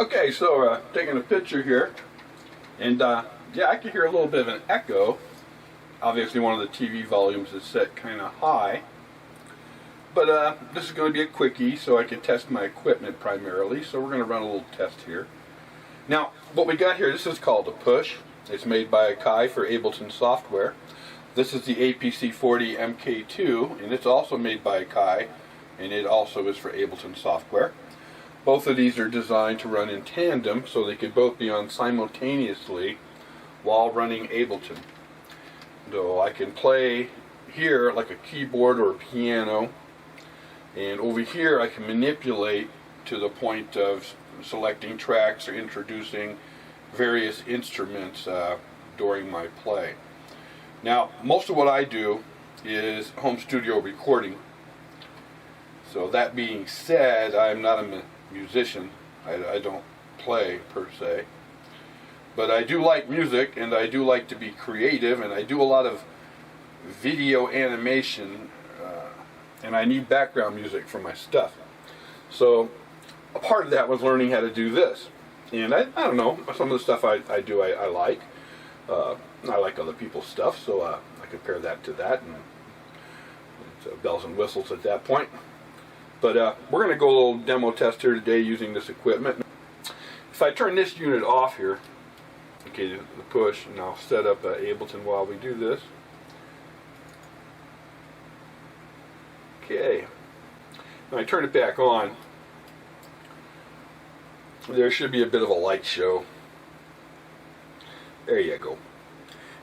Okay, so taking a picture here, and yeah, I can hear a little bit of an echo. Obviously one of the TV volumes is set kind of high, but this is going to be a quickie so I can test my equipment primarily, so we're going to run a little test here. Now, what we got here, this is called a push. It's made by AKAI for Ableton software. This is the APC40 MK2, and it's also made by AKAI, and it also is for Ableton software. Both of these are designed to run in tandem, so they could both be on simultaneously while running Ableton. So I can play here like a keyboard or a piano, and over here I can manipulate to the point of selecting tracks or introducing various instruments during my play. Now, most of what I do is home studio recording. So that being said, I'm not a musician. I don't play per se. But I do like music, and I do like to be creative, and I do a lot of video animation, and I need background music for my stuff. So a part of that was learning how to do this. And I don't know, some of the stuff I do I like. I like other people's stuff, so I compare that to that, and it's bells and whistles at that point. But we're going to go a little demo test here today using this equipment. If I turn this unit off here, okay, the push, and I'll set up Ableton while we do this. Okay, when I turn it back on, there should be a bit of a light show. There you go.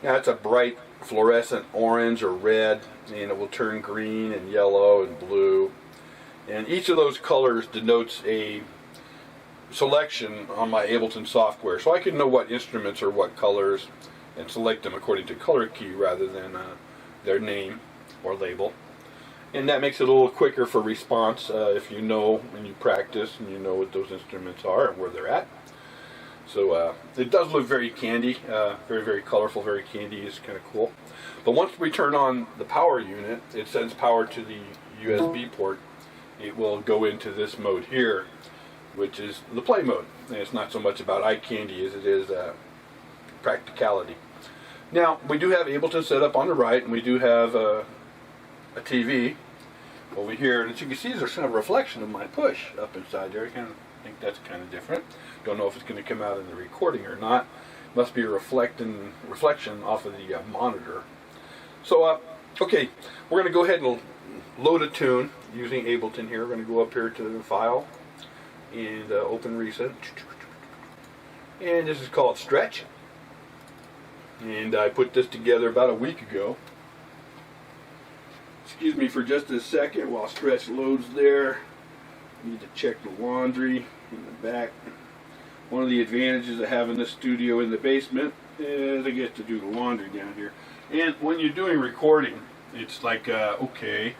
Now it's a bright fluorescent orange or red, and it will turn green and yellow and blue. And each of those colors denotes a selection on my Ableton software, so I can know what instruments are what colors and select them according to color key rather than their name or label. And that makes it a little quicker for response if you know and you practice and you know what those instruments are and where they're at. So it does look very candy, very, very colorful, very candy. It's kind of cool. But once we turn on the power unit, it sends power to the USB port. It will go into this mode here, which is the play mode. And it's not so much about eye candy as it is practicality. Now, we do have Ableton set up on the right, and we do have a TV over here. And as you can see, there's kind of a reflection of my push up inside there. I kind of think that's kind of different. Don't know if it's going to come out in the recording or not. Must be a reflection off of the monitor. So, okay, we're going to go ahead and load a tune using Ableton here. We're going to go up here to the file and open reset. And this is called Stretch. And I put this together about a week ago. Excuse me for just a second while Stretch loads there. Need to check the laundry in the back. One of the advantages of having this studio in the basement is I get to do the laundry down here. And when you're doing recording, it's like, okay,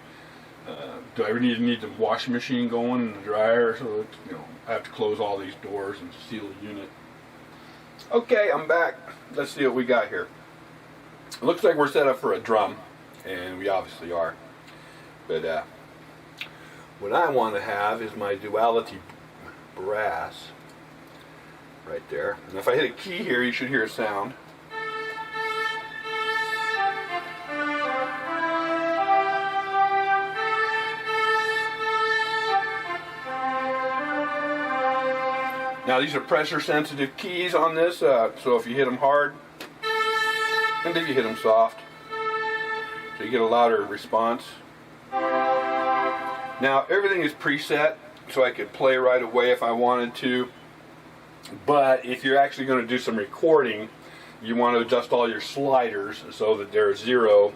do I really need the washing machine going and the dryer? So it's, I have to close all these doors and seal the unit. Okay, I'm back. Let's see what we got here. It looks like we're set up for a drum, and we obviously are. But what I want to have is my duality brass right there. And if I hit a key here, you should hear a sound. Now these are pressure sensitive keys on this, so if you hit them hard, and if you hit them soft, so you get a louder response. Now everything is preset, so I could play right away if I wanted to, but if you're actually going to do some recording, you want to adjust all your sliders so that they're 0,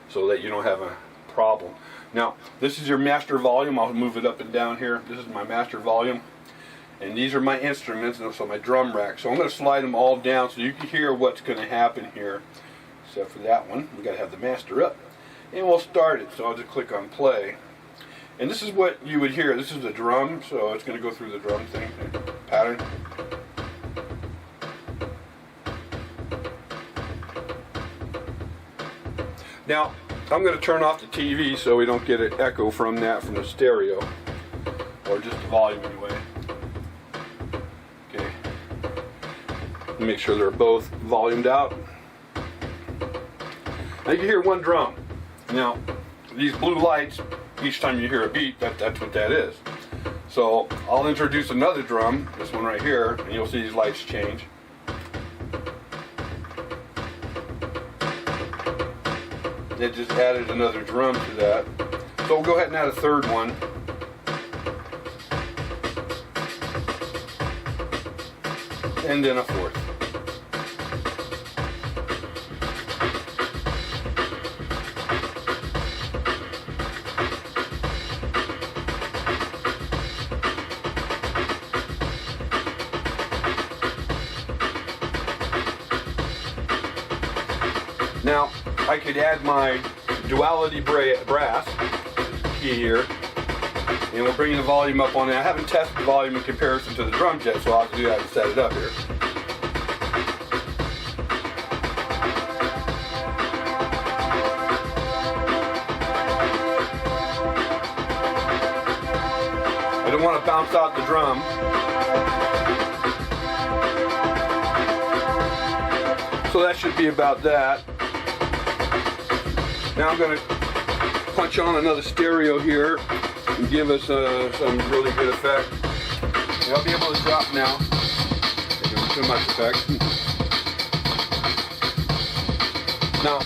so that you don't have a problem. Now this is your master volume. I'll move it up and down here. This is my master volume. And these are my instruments, and so my drum rack. So I'm going to slide them all down so you can hear what's going to happen here. Except for that one, we got to have the master up. And we'll start it. So I'll just click on play. And this is what you would hear. This is the drum, so it's going to go through the drum thing, pattern. Now, I'm going to turn off the TV so we don't get an echo from that from the stereo, or just the volume anyway. Make sure they're both volumed out. Now you can hear one drum. Now, these blue lights, each time you hear a beat, that's what that is. So I'll introduce another drum, this one right here, and you'll see these lights change. It just added another drum to that. So we'll go ahead and add a third one. And then a fourth. Now, I could add my duality brass key here, and we'll bring the volume up on it. I haven't tested the volume in comparison to the drums yet, so I'll have to do that and set it up here. I don't want to bounce out the drum. So that should be about that. Now I'm going to punch on another stereo here and give us some really good effect. I'll be able to drop now. Not doing too much effect. Now,